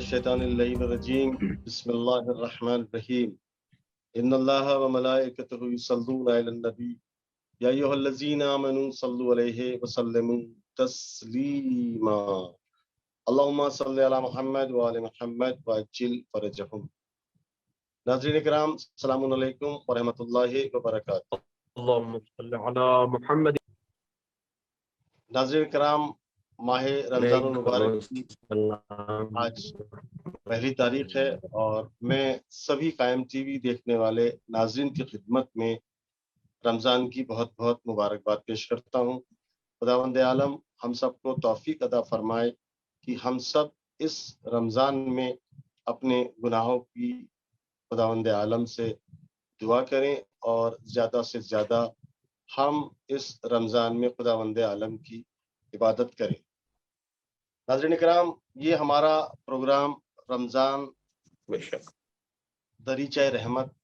मिनश्शैतानिर्रजीम बिस्मिल्लाहिर्रहमानिर्रहीम इन्नल्लाह व मलाइकतहु युसल्लूना अलन नबी या अय्युहल्लज़ीना आमनू सल्लु अलैहि व सल्लिमू तस्लीमा अल्लाहुम्मा सल्लि अला मुहम्मद व आलि मुहम्मद व अज्जिल फरजहुम। नाज़रीन किराम, अस्सलामु अलैकुम व रहमतुल्लाहि व बरकातहू। अल्लाहुम्मा सल्लि अला मुहम्मद। नाज़रीन किराम, माह रमज़ानुल मुबारक की आज पहली तारीख है और मैं सभी कायम टीवी देखने वाले नाज़रीन की खिदमत में रमज़ान की बहुत बहुत मुबारकबाद पेश करता हूँ। खुदावंद आलम हम सबको तौफीक अता फरमाए कि हम सब इस रमज़ान में अपने गुनाहों की खुदावंद आलम से दुआ करें और ज़्यादा से ज़्यादा हम इस रमज़ान में खुदावंद आलम की इबादत करें। नाज़रीन किराम, ये हमारा प्रोग्राम रमज़ान दरीचाए रहमत,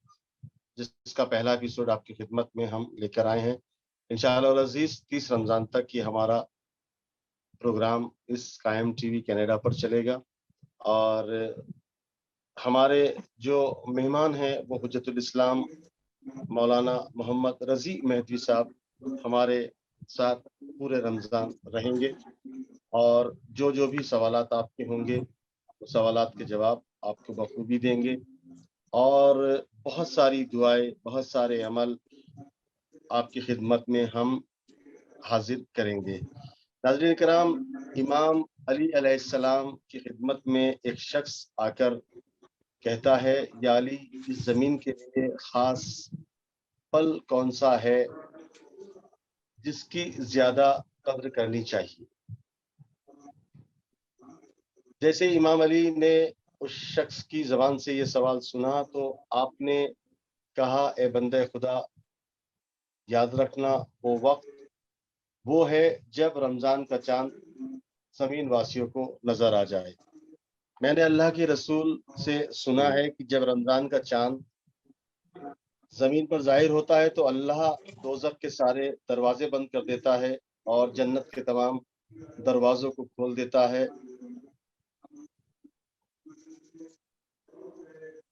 जिसका पहला एपिसोड आपकी खिदमत में हम लेकर आए हैं। इंशाअल्लाह अज़ीज़ 30 रमज़ान तक ये हमारा प्रोग्राम इस कायम टीवी कनाडा पर चलेगा और हमारे जो मेहमान हैं वो हुज्जतुल इस्लाम मौलाना मोहम्मद रज़ी मेहदी साहब हमारे साथ पूरे रमज़ान रहेंगे और जो भी सवालात आपके होंगे वो सवालात के जवाब आपको बखूबी देंगे और बहुत सारी दुआएं, बहुत सारे अमल आपकी खिदमत में हम हाजिर करेंगे। नाज़रीन कराम, इमाम अली अलैहिस्सलाम की खिदमत में एक शख्स आकर कहता है, या अली, इस जमीन के लिए खास पल कौन सा है जिसकी ज्यादा कद्र करनी चाहिए। जैसे इमाम अली ने उस शख्स की जबान से ये सवाल सुना तो आपने कहा, ए बंदे खुदा, याद रखना वो वक्त वो है जब रमजान का चांद जमीन वासियों को नजर आ जाए। मैंने अल्लाह के रसूल से सुना है कि जब रमजान का चांद जमीन पर जाहिर होता है तो अल्लाह दोज़ख के सारे दरवाजे बंद कर देता है और जन्नत के तमाम दरवाजों को खोल देता है।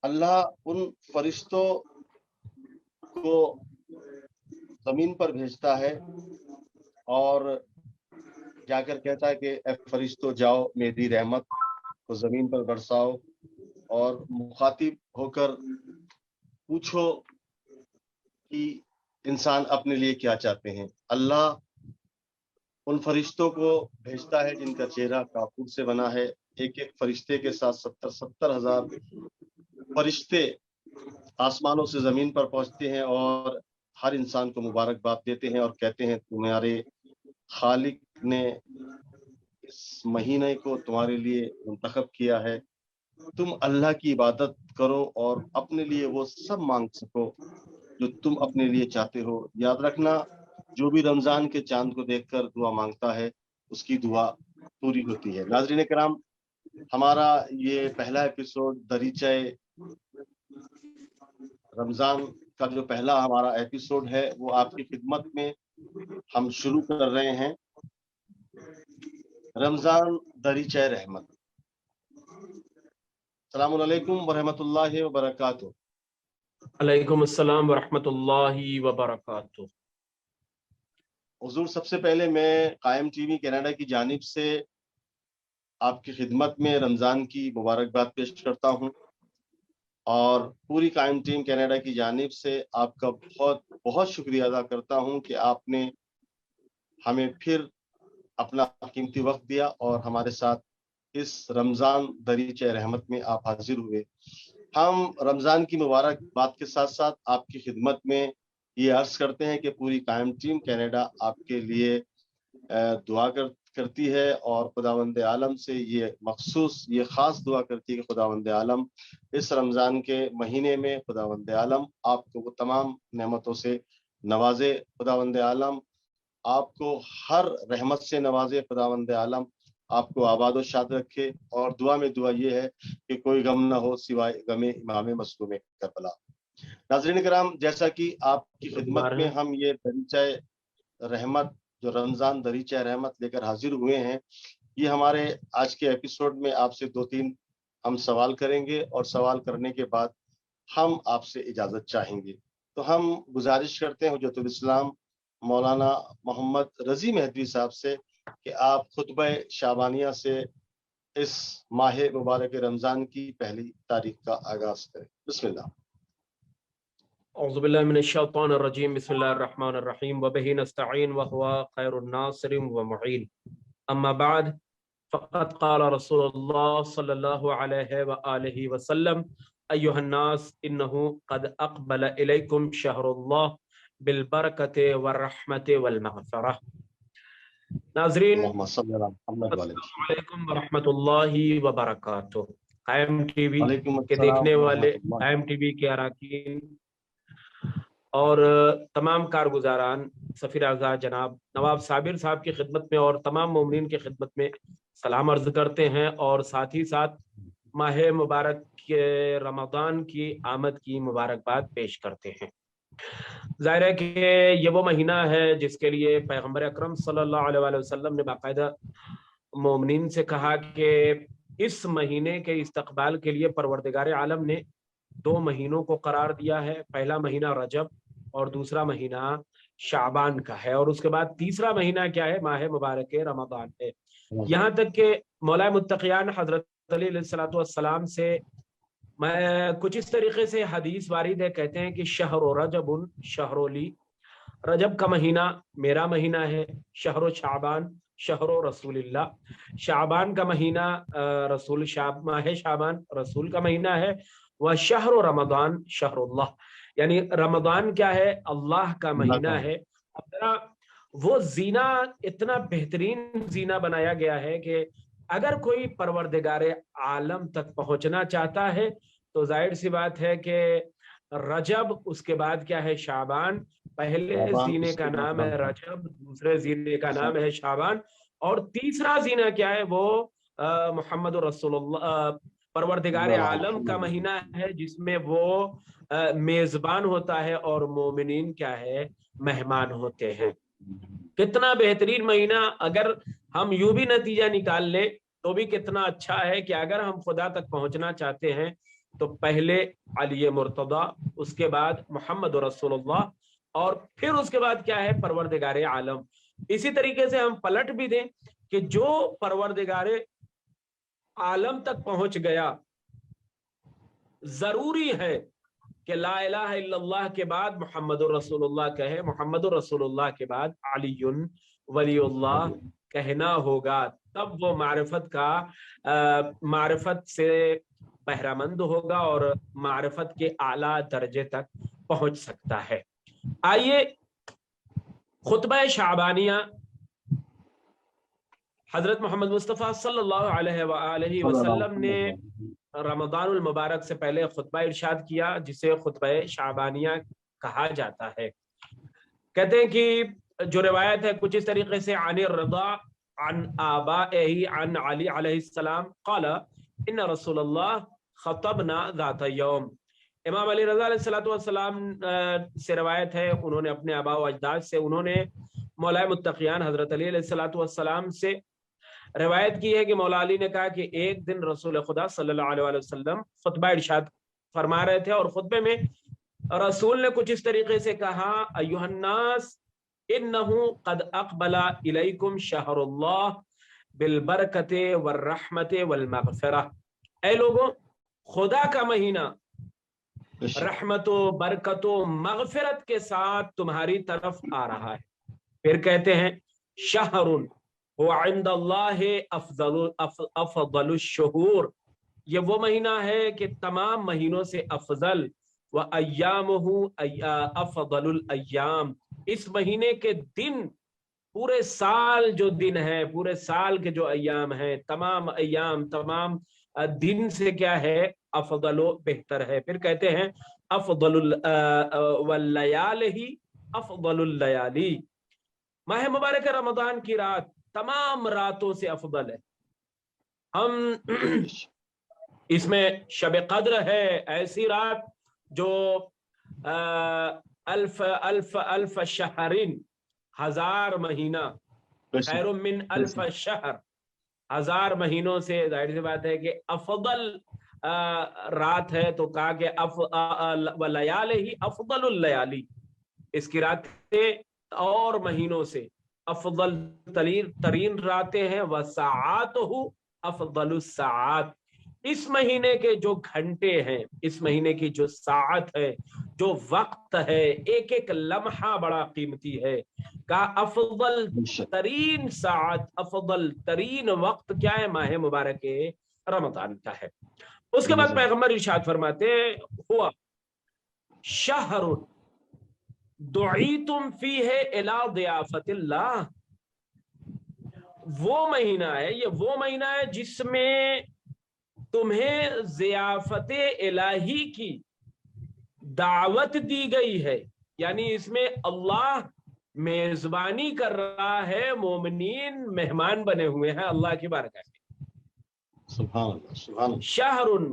अल्लाह उन फरिश्तों को जमीन पर भेजता है और जाकर कहता है कि ए फरिश्तों, जाओ मेरी रहमत को जमीन पर बरसाओ और मुखातिब होकर पूछो कि इंसान अपने लिए क्या चाहते हैं। अल्लाह उन फरिश्तों को भेजता है जिनका चेहरा काफूर से बना है। एक एक फरिश्ते के साथ 70 हजार फरिश्ते आसमानों से जमीन पर पहुंचते हैं और हर इंसान को मुबारकबाद देते हैं और कहते हैं, तुम्हारे खालिक ने इस महीने को तुम्हारे लिए मुंतखब किया है, तुम अल्लाह की इबादत करो और अपने लिए वो सब मांग सको जो तुम अपने लिए चाहते हो। याद रखना, जो भी रमजान के चांद को देखकर दुआ मांगता है उसकी दुआ पूरी होती है। नाज़रीन किराम, हमारा ये पहला एपिसोड दरीचाए रमजान का जो पहला हमारा एपिसोड है वो आपकी खिदमत में हम शुरू कर रहे हैं। रमजान दरीचाए रहमत। अस्सलामु अलैकुम व रहमतुल्लाहि व बरकातहू। अलैकुम अस्सलाम व रहमतुल्लाहि व बरकातहू। हुजूर, सबसे पहले मैं कायम टीवी कनाडा की जानिब से आपकी खिदमत में रमज़ान की मुबारकबाद पेश करता हूं और पूरी कायम टीम कनाडा की जानिब से आपका बहुत बहुत शुक्रिया अदा करता हूं कि आपने हमें फिर अपना कीमती वक्त दिया और हमारे साथ इस रमज़ान दरीचाए रहमत में आप हाजिर हुए। हम रमज़ान की मुबारकबाद के साथ साथ आपकी खिदमत में ये अर्ज करते हैं कि पूरी कायम टीम कनाडा आपके लिए दुआ करती है और खुदावंद आलम से ये खास दुआ करती है कि खुदावंद आलम इस रमज़ान के महीने में खुदावंद आलम आपको वो तमाम नेमतों से नवाजे, खुदावंद आलम आपको हर रहमत से नवाजे, खुदावंद आलम आपको आबाद और शाद रखे। और दुआ में दुआ ये है कि कोई गम ना हो सिवाय गमे इमाम मसलूम करबला। नाज़रीन किराम, जैसा कि आपकी खिदमत में हम ये दरीचाए रहमत, जो रमजान दरीचाए रहमत लेकर हाजिर हुए हैं, ये हमारे आज के एपिसोड में आपसे 2-3 ہم سوال کریں گے اور سوال کرنے کے بعد ہم آپ سے اجازت چاہیں گے. تو ہم گزارش کرتے ہیں حجت الاسلام مولانا محمد رضی مہدوی صاحب سے کہ آپ خطبہ شعبانیہ سے اس ماہ مبارک رمضان کی پہلی تاریخ کا آغاز کریں. بسم اللہ. اعوذ باللہ من الشیطان الرجیم بسم اللہ الرحمن الرحیم وبہ نستعین وهو خیر الناصر ومعین اما بعد فقد قال رسول اللہ صلی اللہ علیہ وآلہ وسلم ایها الناس انه قد اقبل الیکم شہر اللہ بالبرکۃ والرحمۃ والمغفرہ. ناظرین السلام علیکم ورحمۃ اللہ وبرکاتہ. قائم ٹی وی کے دیکھنے والے، قائم ٹی وی کے اراکین اور تمام کارگزاران، سفیر اعظم جناب نواب صابر صاحب کی خدمت میں اور تمام مومنین کی خدمت میں سلام عرض کرتے ہیں، اور ساتھ ہی ساتھ ماہ مبارک کے رمضان کی آمد کی مبارکباد پیش کرتے ہیں. ظاہر ہے کہ یہ وہ مہینہ ہے جس کے لیے پیغمبر اکرم صلی اللہ علیہ وآلہ وسلم نے باقاعدہ مومنین سے کہا کہ اس مہینے کے استقبال کے لیے پروردگار عالم نے 2 مہینوں کو قرار دیا ہے. پہلا مہینہ رجب اور دوسرا مہینہ شعبان کا ہے، اور اس کے بعد تیسرا مہینہ کیا ہے؟ ماہ مبارک رمضان ہے. یہاں تک کہ مولا متقیان حضرت علی علیہ الصلوۃ والسلام سے کچھ اس طریقے سے حدیث وارد ہے، کہتے ہیں کہ شہر رجب شہر لی، رجب کا مہینہ میرا مہینہ ہے. شہر شعبان شہر رسول اللہ، شعبان کا مہینہ ماہ شعبان رسول کا مہینہ ہے. وہ شہر رمضان شہر اللہ، یعنی رمضان کیا ہے؟ اللہ کا مہینہ ہے. اب ذرا وہ زینہ اتنا بہترین زینہ بنایا گیا ہے کہ اگر کوئی پروردگار عالم تک پہنچنا چاہتا ہے تو ظاہر سی بات ہے کہ رجب، اس کے بعد کیا ہے؟ شعبان. پہلے زینے کا نام ہے رجب، دوسرے زینے کا نام ہے شعبان، اور تیسرا زینہ کیا ہے؟ وہ محمد رسول اللہ پروردگار عالم کا مہینہ ہے، جس میں وہ میزبان ہوتا ہے اور مومنین کیا ہے؟ مہمان ہوتے ہیں. کتنا بہترین مہینہ! اگر ہم یوں بھی نتیجہ نکال لیں تو بھی کتنا اچھا ہے کہ اگر ہم خدا تک پہنچنا چاہتے ہیں تو پہلے علی مرتضیٰ، اس کے بعد محمد رسول اللہ، اور پھر اس کے بعد کیا ہے؟ پروردگار عالم. اسی طریقے سے ہم پلٹ بھی دیں کہ جو پروردگار عالم تک پہنچ گیا، ضروری ہے کہ لا الہ الا اللہ کے بعد محمد رسول اللہ کہے، محمد رسول اللہ کے بعد علی ولی اللہ کہنا ہوگا. تب وہ معرفت سے بہرہ مند ہوگا اور معرفت کے اعلیٰ درجے تک پہنچ سکتا ہے. آئیے خطبہ شعبانیہ حضرت محمد مصطفیٰ صلی اللہ علیہ وآلہ وسلم نے رمضان المبارک سے پہلے خطبہ ارشاد کیا، جسے خطبہ شعبانیہ کہا جاتا ہے. کہتے ہیں کہ جو روایت ہے کچھ اس طریقے سے، عن الرضا عن آبائہ عن علی علیہ السلام قال ان رسول اللہ خطبنا ذات یوم. امام علی رضا علیہ السلام سے روایت ہے، انہوں نے اپنے آباء و اجداد سے، انہوں نے مولا متقیان حضرت علی علیہ السلام سے روایت کی ہے کہ مولا علی نے کہا کہ ایک دن رسول خدا صلی اللہ علیہ وسلم خطبہ ارشاد فرما رہے تھے، اور خطبے میں رسول نے کچھ اس طریقے سے کہا، ایھا الناس انہ قد اقبل الیکم شہر اللہ بالبرکۃ والرحمۃ والمغفرہ. اے لوگوں، خدا کا مہینہ رحمت و برکت و مغفرت کے ساتھ تمہاری طرف آ رہا ہے. پھر کہتے ہیں شہر وعند اللہ افضل الشہور، یہ وہ مہینہ ہے کہ تمام مہینوں سے افضل، وَأَيَّامُهُ أَفْضَلُ الْأَيَّامِ، اس مہینے کے دن پورے سال جو دن ہے، پورے سال کے جو ایام ہیں، تمام ایام تمام دن سے کیا ہے؟ افضل و بہتر ہے. پھر کہتے ہیں افضل واللیالہ افضل اللیالی، ماہ مبارک رمضان کی رات تمام راتوں سے افضل ہے. ہم اس میں شب قدر ہے، ایسی رات جو الف شہرین، 1000 مہینہ، خیر من الف شہر، 1000 महीनों से जाहिर सी बात है कि अफदल रात है, तो कहा कि लयाले ही अफदलुल लयाली, इसकी रातें और महीनों से अफदल तरीन रातें हैं। व साआतहु अफदलुस साआत, इस महीने के जो घंटे हैं, इस महीने की जो साअत है, जो वक्त है, एक एक लम्हा बड़ा कीमती है। का अफदल तरीन साअत, अफदल तरीन वक्त क्या है? माह मुबारक रमजान का है। उसके बाद पैगंबर इरशाद फरमाते हुआ शहरुन दुईतुम फीहे इला दियाफतिल्लाह, वो महीना है, ये वो महीना है जिसमें तुम्हें ज़ियाफत इलाही की दावत दी गई है। यानी इसमें अल्लाह मेजबानी कर रहा है, मोमिनीन मेहमान बने हुए हैं अल्लाह की बारगाह में। सुभान अल्लाह, सुभान अल्लाह। शहरुन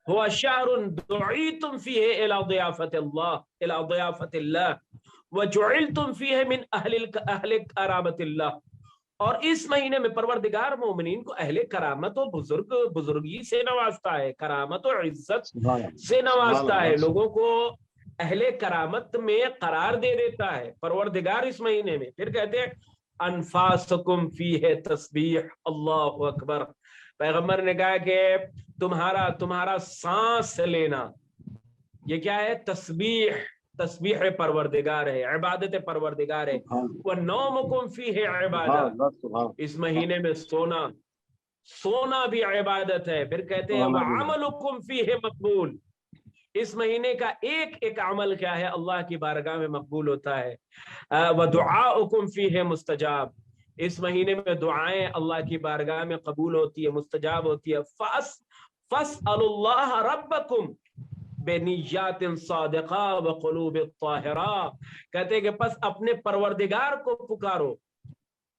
हुआ शहरुन दुईतुम फीहे इला दियाफतिल्लाह, इला दियाफतिल्लाह व जुइलतुम फीहे मिन अहले करामतिल्लाह, और इस महीने में परवरदिगार मोमिनीन को अहले करामत और बुजुर्गी से नवाजता है, करामत और इज्जत से नवाजता है, लोगों को अहले करामत में करार दे देता है परवरदिगार इस महीने में। फिर कहते हैं अनफासकुम फीहे तस्बीह, अल्लाहु अकबर। पैगंबर ने कहा कि तुम्हारा सांस लेना ये क्या है? तस्बीह, तस्बीह परवरदिगार है, इबादत परवरदिगार है। वह नौमुकुम फीहे इबादत, इस महीने में सोना भी इबादत है। फिर कहते हैं वह अमलुकुम फीहे मकबूल, इस महीने का एक एक अमल क्या है? अल्लाह की बारगाह में मकबूल होता है। वह दुआउकुम फीहे मुस्तजाब, इस महीने में दुआएं अल्लाह की बारगाह में कबूल होती है, मुस्तजाब होती है। फस्अलुल्लाह रब्बकुम बेनिय्यातिन सादिका व क़ुलूबित ताहिरा, कहते हैं कि बस अपने परवरदिगार को पुकारो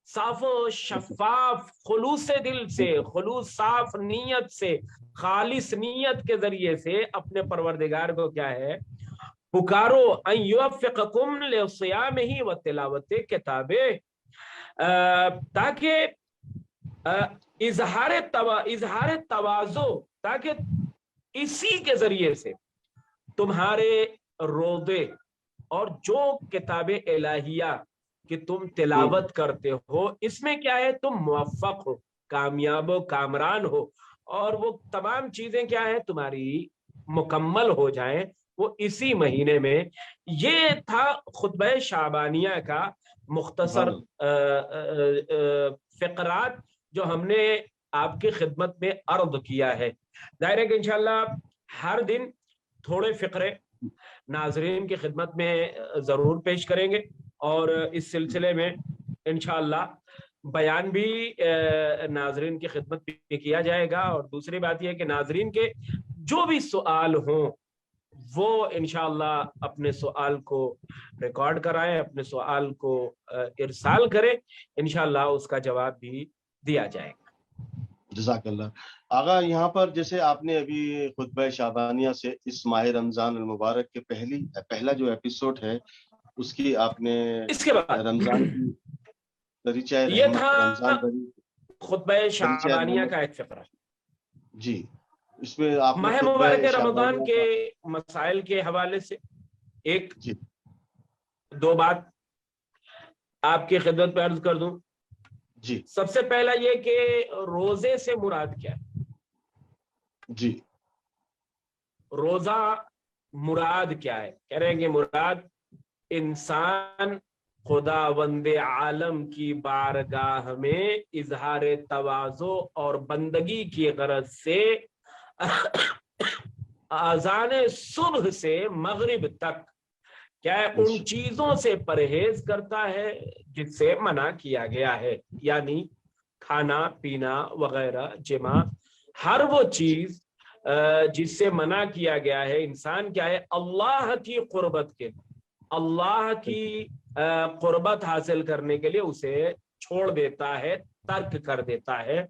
साफो शफाफ खुलूस दिल से, खुलूस साफ नीयत से, खालिस नीयत के जरिए से अपने परवरदिगार को क्या है? पुकारो। अन युवफ़्फ़िक़कुम लिसियामिही व तिलावति किताबे, ताकि इजहार तवाज़ो, ताकि इसी के जरिए से तुम्हारे रोज़े और जो किताबे इलाहिया कि तुम तिलावत करते हो, इसमें क्या है? तुम मुवफ़्फ़क़ हो, कामयाब हो, कामरान हो, और वो तमाम चीजें क्या है? तुम्हारी मुकम्मल हो जाएं, वो इसी महीने में। ये था खुतबा शाबानिया का मुख्तसर फ़िक़रात जो हमने आपकी खिदमत में अर्ज़ किया है। जाहिर है कि इंशाअल्लाह हर दिन थोड़े फ़िक्रे नाज़रीन की खिदमत में ज़रूर पेश करेंगे, और इस सिलसिले में इंशाअल्लाह बयान भी नाज़रीन की खिदमत में किया जाएगा। और दूसरी बात यह है कि नाज़रीन के जो भी सवाल हों वो इंशाअल्लाह अपने सवाल को रिकॉर्ड कराएं, अपने सवाल को इरसाल करें, इंशाअल्लाह उसका जवाब भी दिया जाएगा। जज़ाकल्लाह। आगा, यहाँ पर जैसे आपने अभी खुतबा शाबानिया से इस माह रमजान अल मुबारक के पहला जो एपिसोड है उसकी आपने इसके बाद रमजान की परिचय, ये था खुतबा शाबानिया का एक फ़िक्रा जी। इसमें आपने माह मुबारक रमजान के मसाइल के हवाले से एक दो बात आपकी खिदमत पे अर्ज कर दूं जी। सबसे पहला ये कि रोजे से मुराद क्या है? जी, रोजा मुराद क्या है? कह रहे हैं कि मुराद इंसान खुदावंदे आलम की बारगाह में इजहार तवाज़ो और बंदगी की गरज से आज़ान सुबह से मगरिब तक क्या है? उन चीजों से परहेज करता है जिससे मना किया गया है, यानी खाना पीना वगैरह, जिमा, हर वो चीज जिससे मना किया गया है। इंसान क्या है? अल्लाह की कुर्बत के, अल्लाह की कुर्बत हासिल करने के लिए उसे छोड़ देता है, तर्क कर देता है।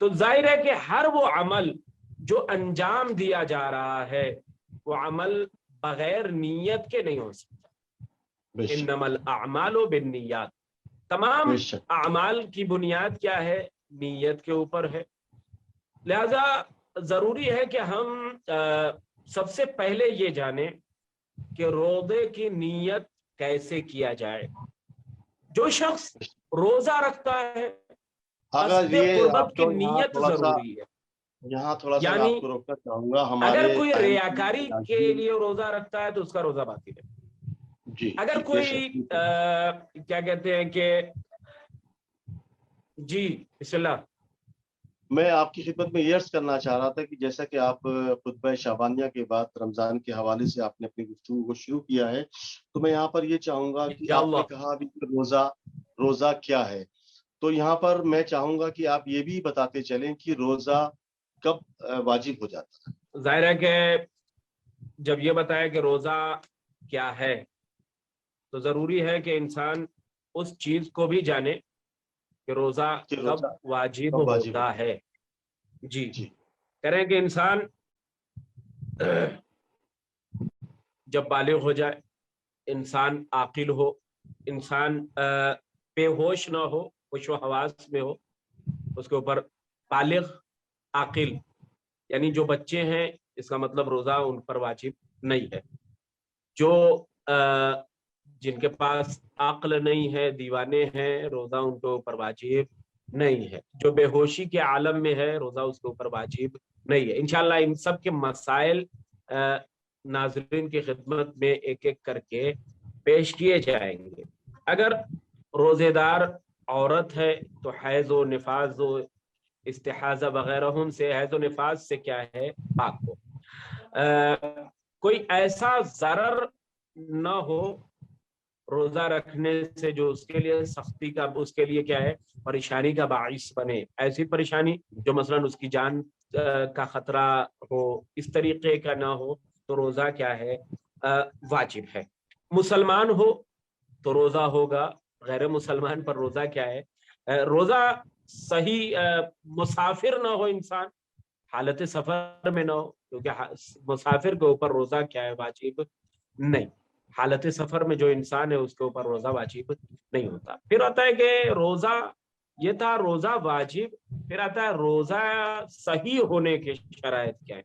तो जाहिर है कि हर वो अमल जो अंजाम दिया जा रहा है वो अमल बगैर नीयत के नहीं हो सकता। इन्नमल अअमालु बिन्नियात, तमाम अमाल की बुनियाद क्या है? نیت کے اوپر ہے. لہذا ضروری ہے کہ ہم سب سے پہلے یہ جانیں کہ روزے کی نیت کیسے کیا جائے. جو شخص روزہ رکھتا ہے اگر قصد یہ قربت آپ کی کو نیت ضروری ہے. یہاں تھوڑا سا میں یعنی آپ کو روکنا چاہوں گا. اگر ہمارے کوئی قائم ریاکاری کے لیے روزہ رکھتا ہے تو اس کا روزہ باطل ہے. جی اگر بے کوئی شک. کیا کہتے ہیں کہ جی بسم اللہ. میں آپ کی خدمت میں یہ عرض کرنا چاہ رہا تھا کہ جیسا کہ آپ خطبہ شعبانیہ کے بعد رمضان کے حوالے سے آپ نے اپنی گفتگو کو شروع کیا ہے، تو میں یہاں پر یہ چاہوں گا کہ آپ نے کہا ابھی کہ روزہ کیا ہے، تو یہاں پر میں چاہوں گا کہ آپ یہ بھی بتاتے چلیں کہ روزہ کب واجب ہو جاتا ہے. ظاہر ہے کہ جب یہ بتایا کہ روزہ کیا ہے تو ضروری ہے کہ انسان اس چیز کو بھی جانے کہ روزہ کب واجب ہوتا ہے. جی کریں کہ انسان جب بالغ ہو جائے، انسان عاقل ہو، انسان بے ہوش نہ ہو، ہوش و حواس میں ہو، اس کے اوپر بالغ عاقل یعنی جو بچے ہیں اس کا مطلب روزہ ان پر واجب نہیں ہے. جو جن کے پاس عقل نہیں ہے، دیوانے ہیں، روزہ ان کے اوپر واجب نہیں ہے. جو بے ہوشی کے عالم میں ہے روزہ اس کے اوپر واجب نہیں ہے. انشاءاللہ ان سب کے مسائل ناظرین کی خدمت میں ایک ایک کر کے پیش کیے جائیں گے. اگر روزے دار عورت ہے تو حیض و نفاس و استحاضہ وغیرہ سے، حیض و نفاس سے کیا ہے پاک ہو. کوئی ایسا ضرر نہ ہو روزہ رکھنے سے جو اس کے لیے سختی کا، اس کے لیے کیا ہے پریشانی کا باعث بنے. ایسی پریشانی جو مثلا اس کی جان کا خطرہ ہو، اس طریقے کا نہ ہو تو روزہ کیا ہے واجب ہے. مسلمان ہو تو روزہ ہوگا، غیر مسلمان پر روزہ کیا ہے روزہ صحیح. مسافر نہ ہو انسان، حالت سفر میں نہ ہو، کیونکہ مسافر کے اوپر روزہ کیا ہے واجب نہیں. حالت سفر میں جو انسان ہے اس کے اوپر روزہ واجب نہیں ہوتا. پھر آتا ہے کہ روزہ، یہ تھا روزہ واجب، پھر آتا ہے روزہ صحیح ہونے کے شرائط کیا ہے.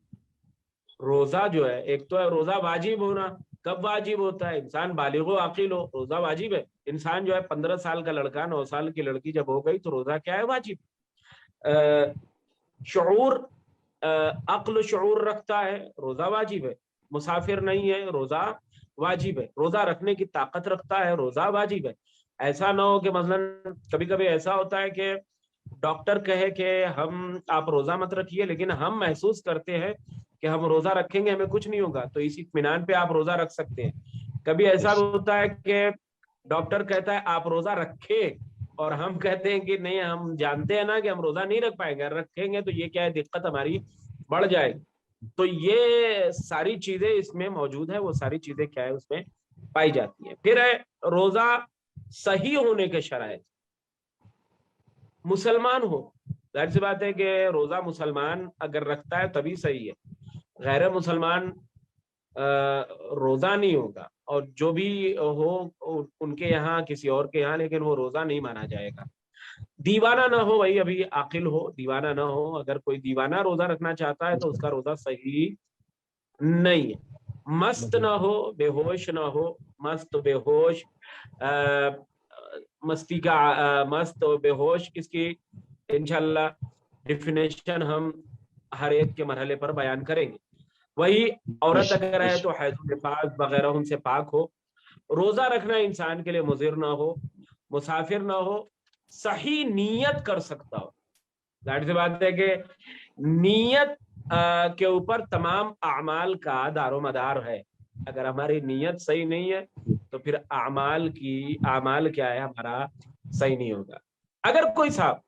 روزہ جو ہے ایک تو ہے روزہ واجب ہونا. کب واجب ہوتا ہے؟ انسان بالغ و عاقل ہو، روزہ واجب ہے. انسان جو ہے 15 سال کا لڑکا، 9 سال کی لڑکی جب ہو گئی تو روزہ کیا ہے واجب. شعور، عقل و شعور رکھتا ہے روزہ واجب ہے. مسافر نہیں ہے روزہ واجب ہے. روزہ رکھنے کی طاقت رکھتا ہے روزہ واجب ہے. ایسا نہ ہو کہ مثلا کبھی کبھی ایسا ہوتا ہے کہ ڈاکٹر کہے کہ آپ روزہ مت رکھیے، لیکن ہم محسوس کرتے ہیں کہ ہم روزہ رکھیں گے ہمیں کچھ نہیں ہوگا، تو اسی اطمینان پہ آپ روزہ رکھ سکتے ہیں. کبھی ایسا ہوتا ہے کہ ڈاکٹر کہتا ہے آپ روزہ رکھیں اور ہم کہتے ہیں کہ نہیں، ہم جانتے ہیں نا کہ ہم روزہ نہیں رکھ پائیں گے، رکھیں گے تو یہ کیا ہے دقت ہماری بڑھ جائے گی. تو یہ ساری چیزیں اس میں موجود ہے، وہ ساری چیزیں کیا ہے اس میں پائی جاتی ہیں. پھر ہے روزہ صحیح ہونے کے شرائط. مسلمان ہو، ظاہر سی بات ہے کہ روزہ مسلمان اگر رکھتا ہے تبھی صحیح ہے. غیر مسلمان روزہ نہیں ہوگا، اور جو بھی ہو ان کے یہاں کسی اور کے یہاں، لیکن وہ روزہ نہیں مانا جائے گا. دیوانہ نہ ہو، بھائی ابھی عاقل ہو، دیوانہ نہ ہو. اگر کوئی دیوانہ روزہ رکھنا چاہتا ہے تو اس کا روزہ صحیح نہیں ہے. مست نہ ہو، بے ہوش نہ ہو. مست بے ہوش، مستی کا مست و بے ہوش، اس کی انشاءاللہ ڈیفینیشن ہم ہر ایک کے مرحلے پر بیان کریں گے. وہی عورت اگر ہے تو حیض و نفاس وغیرہ ان سے پاک ہو. روزہ رکھنا انسان کے لیے مضر نہ ہو، مسافر نہ ہو، صحیح نیت کر سکتا ہو. ظاہر سی بات ہے کہ نیت کے اوپر تمام اعمال کا دار و مدار ہے. اگر ہماری نیت صحیح نہیں ہے تو پھر اعمال کیا ہے ہمارا صحیح نہیں ہوگا. اگر کوئی صاحب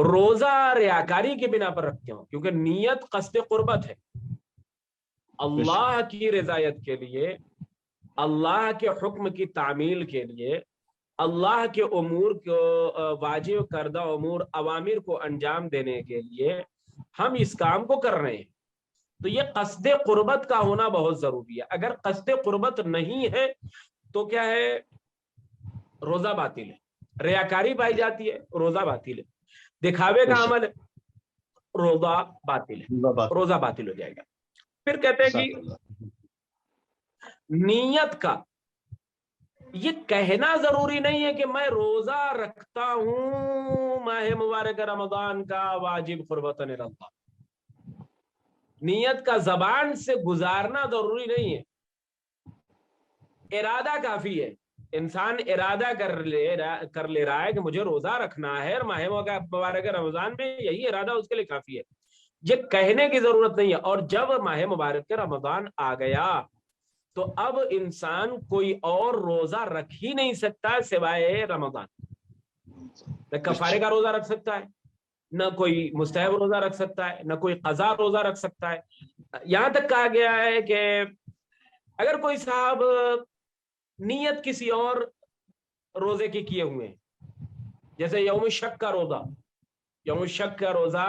روزہ ریاکاری کی بنا پر رکھتے ہوں، کیونکہ نیت قصد قربت ہے، اللہ کی رضایت کے لیے، اللہ کے حکم کی تعمیل کے لیے، اللہ کے امور کو واجب کردہ امور اوامر کو انجام دینے کے لیے ہم اس کام کو کر رہے ہیں، تو یہ قصد قربت کا ہونا بہت ضروری ہے. اگر قصد قربت نہیں ہے تو کیا ہے روزہ باطل ہے. ریاکاری پائی جاتی ہے، روزہ باطل ہے. दिखावे का बेशक। अमल है, रोजा बातिल है, जिंदाबाद। रोजा बातिल हो जाएगा। फिर कहते हैं कि जज़ाकल्लाह। नीयत का ये कहना जरूरी नहीं है कि मैं रोजा रखता हूं माह मुबारक रमजान का वाजिब कुर्बतन इलल्लाह। नीयत का जबान से गुजारना जरूरी नहीं है, इरादा काफी है। इंसान इरादा कर ले रहा है कि मुझे रोजा रखना है और माह मुबारक रमजान में, यही इरादा उसके लिए काफी है, ये कहने की जरूरत नहीं है। और जब माह मुबारक रमजान आ गया तो अब इंसान कोई और रोजा रख ही नहीं सकता सिवाय रमजान। न कफारे का रोजा रख सकता है, न कोई मुस्तहब रोजा रख सकता है, न कोई कज़ा रोजा रख सकता है। यहां तक कहा गया है कि अगर कोई साहब नियत किसी और रोजे की किए हुए हैं, जैसे यौम शक का रोजा, यौम शक का रोजा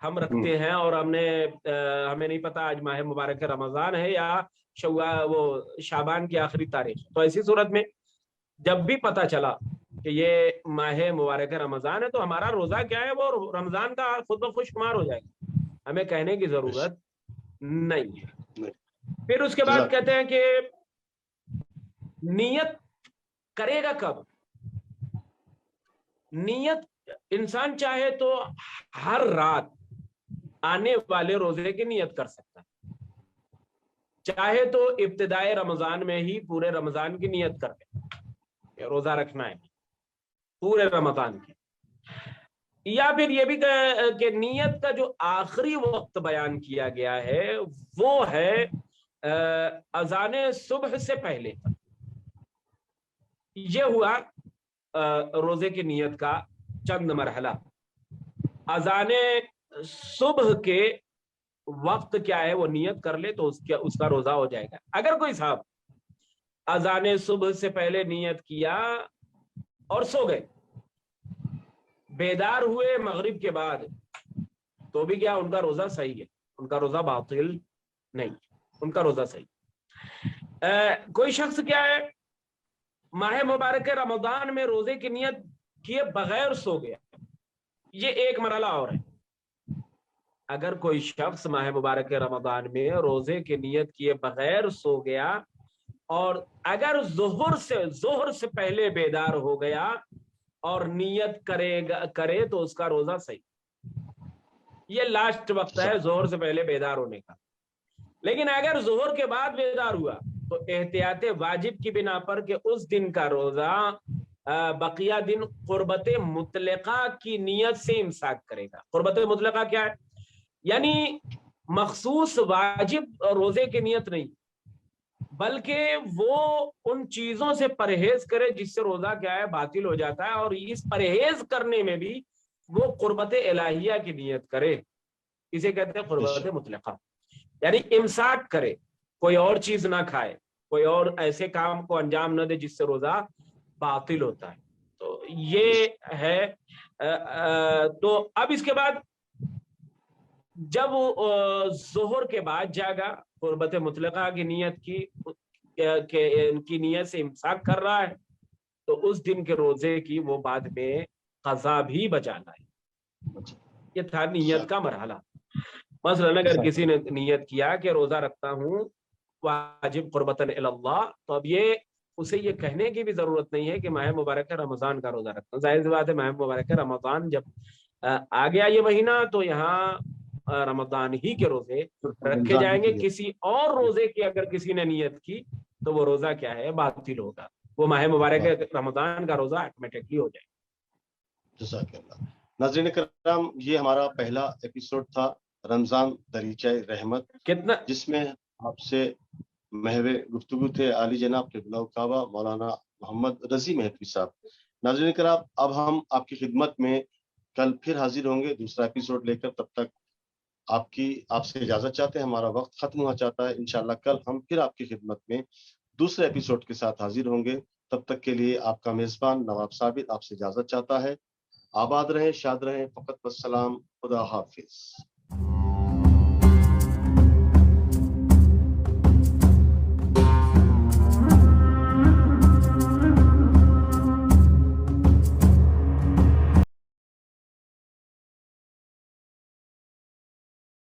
हम रखते हैं और हमें नहीं पता आज माह मुबारक रमजान है या वो शाबान की आखिरी तारीख, तो ऐसी सूरत में जब भी पता चला कि ये माह मुबारक रमजान है तो हमारा रोजा क्या है, वो रमजान का खुद ब खुद शुमार हो जाएगा, हमें कहने की जरूरत नहीं है। फिर उसके बाद कहते हैं कि नियत करेगा कब? नियत इंसान चाहे तो हर रात आने वाले रोजे की नियत कर सकता है, चाहे तो इब्तिदाए रमजान में ही पूरे रमजान की नियत कर ले, रोजा रखना है पूरे रमजान की। या फिर ये भी कि नियत का जो आखिरी वक्त बयान किया गया है वो है अजाने सुबह से पहले। ये हुआ रोजे की नियत का चंद मरहला। अजाने सुबह के वक्त क्या है वो नियत कर ले तो उसका रोजा हो जाएगा। अगर कोई साहब अजाने सुबह से पहले नियत किया और सो गए, बेदार हुए मगरिब के बाद, तो भी क्या उनका रोजा सही है, उनका रोजा बातिल नहीं, उनका रोजा सही। कोई शख्स क्या है माह मुबारक रमजान में रोजे की नियत किए बगैर सो गया, ये एक मरहला और है। अगर कोई शख्स माह मुबारक रमजान में रोजे की नियत किए बगैर सो गया और अगर जोहर से पहले बेदार हो गया और नियत करे तो उसका रोजा सही। ये लास्ट वक्त है जोहर से पहले बेदार होने का। लेकिन अगर जोहर के बाद बेदार हुआ तो एहतियात वाजिब की बिना पर कि उस दिन का रोजा बकिया दिन कुर्बत मुतलका की नियत से इमसाक करेगा। कुर्बत मुतलका क्या है? यानी मखसूस वाजिब रोजे की नियत नहीं, बल्कि वो उन चीजों से परहेज करे जिससे रोजा क्या है बातिल हो जाता है, और इस परहेज करने में भी वो कुर्बत इलाहिया की नियत करे, इसे कहते हैं कुर्बत मुतलका। यानी इमसाक करे, कोई और चीज ना खाए, कोई और ऐसे काम को अंजाम न दे जिससे रोजा बातिल होता है। तो ये है। तो अब इसके बाद जब जोहर के बाद जागा, कुर्बत मुतलका की नियत की इनकी नियत से इमसाक कर रहा है, तो उस दिन के रोजे की वो बाद में कज़ा भी बचाना है। ये था नियत का मरहला। मसलन अगर किसी ने नियत किया कि रोजा रखता हूं वाजिब कुर्बतन इलल्लाह, तो अब ये उसे ये कहने की भी जरूरत नहीं है कि माह मुबारक रमजान का रोजा रखता हूं। जाहिर सी बात है, माह मुबारक रमजान जब आ गया ये महीना तो यहाँ रमजान ही के रोजे रखे जाएंगे। किसी और रोजे की अगर किसी ने नियत की तो वो रोजा क्या है बातिल होगा, वो माह मुबारक रमजान का रोजा ऑटोमेटिकली हो जाएगा। नाज़रीन करम, ये हमारा पहला एपिसोड था रमजान दरीचाए रहमत, कितना जिसमें आपसे महवे गुफ्तगू थे आली जनाब क़िबला काबा मौलाना मोहम्मद रजी मेहदी साहब। नाज़रीन करम, अब हम आपकी खिदमत में कल फिर हाजिर होंगे दूसरा एपिसोड लेकर। तब तक आपसे इजाजत चाहते हैं, हमारा वक्त खत्म हुआ चाहता है। इंशाल्लाह कल हम फिर आपकी खिदमत में दूसरे एपिसोड के साथ हाजिर होंगे। तब तक के लिए आपका मेजबान नवाब साबित आपसे इजाजत चाहता है। आबाद रहें, शाद रहें, फ़कत वस्सलाम, खुदा हाफिज।